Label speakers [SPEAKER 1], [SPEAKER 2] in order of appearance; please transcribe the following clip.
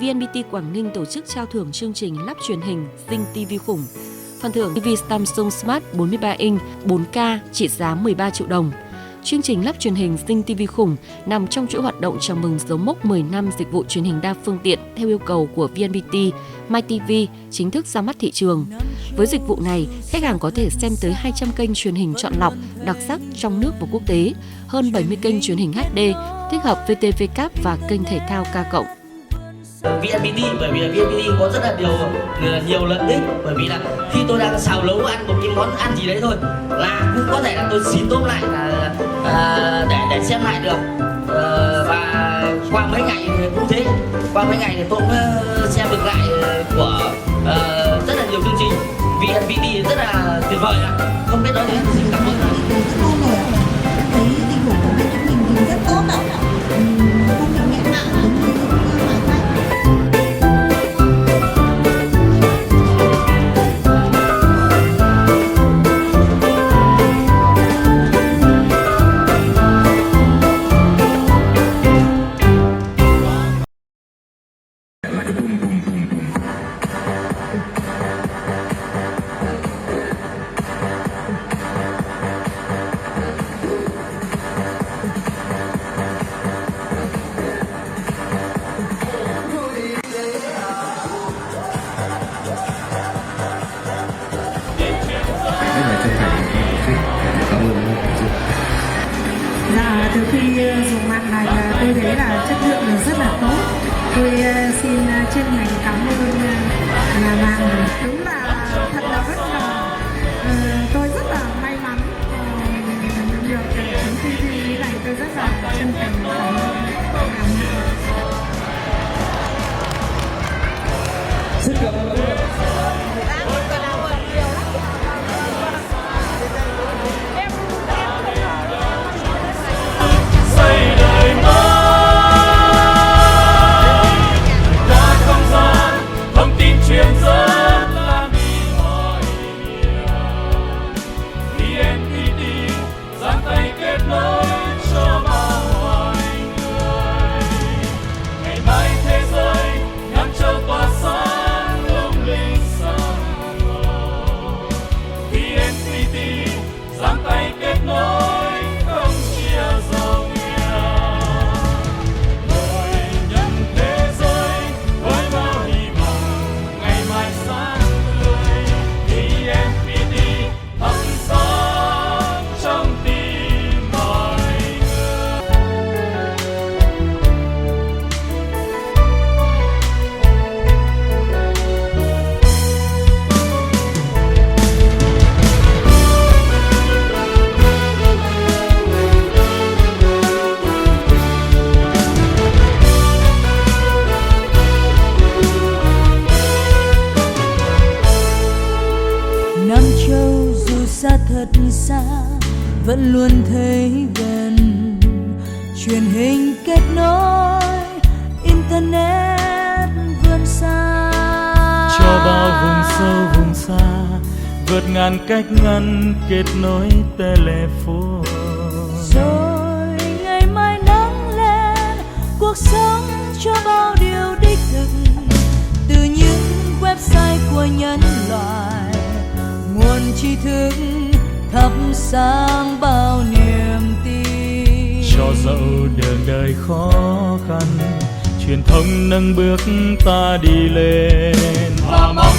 [SPEAKER 1] VNPT Quảng Ninh tổ chức trao thưởng chương trình lắp truyền hình Zing TV khủng. Phần thưởng TV Samsung Smart 43 inch 4K trị giá 13 triệu đồng. Chương trình lắp truyền hình Zing TV khủng nằm trong chuỗi hoạt động chào mừng dấu mốc 10 năm dịch vụ truyền hình đa phương tiện theo yêu cầu của VNPT. MyTV chính thức ra mắt thị trường. Với dịch vụ này, khách hàng có thể xem tới 200 kênh truyền hình chọn lọc, đặc sắc trong nước và quốc tế, hơn 70 kênh truyền hình HD, tích hợp VTV Cáp và kênh thể thao K+.
[SPEAKER 2] VNPT, bởi vì là VNPT có rất là nhiều lợi ích, bởi vì là khi tôi đang xào nấu ăn một cái món ăn gì đấy thôi là cũng có thể là tôi xin tốp lại là để xem lại được. Và qua mấy ngày cũng thế, qua mấy ngày thì tôi cũng xem được lại của rất là nhiều chương trình. VNPT rất là tuyệt vời ạ, không biết nói gì, xin cảm ơn.
[SPEAKER 3] Thấy dịch vụ của bên chúng mình thì rất tốt ạ, không bị nghẹn họng giống như ngoài khách.
[SPEAKER 4] Dạ, từ khi dùng mặt này tôi thấy là chất lượng rất là tốt. Tôi xin chân thành cảm ơn nhà hàng. Đúng là thật là bất ngờ. Tôi rất là may mắn được chuyến TV này, tôi rất là chân thành cảm ơn.
[SPEAKER 2] Xin cảm ơn.
[SPEAKER 5] Nam Châu dù xa thật xa vẫn luôn thấy gần, truyền hình kết nối internet vươn xa,
[SPEAKER 6] cho bao vùng sâu vùng xa vượt ngàn cách ngăn kết nối telephone.
[SPEAKER 5] Rồi ngày mai nắng lên cuộc sống cho bao điều đích thực từ những website của nhân loại, nguồn tri thức thắp sáng bao niềm tin.
[SPEAKER 6] Cho dẫu đường đời khó khăn, truyền thông nâng bước ta đi lên, và mong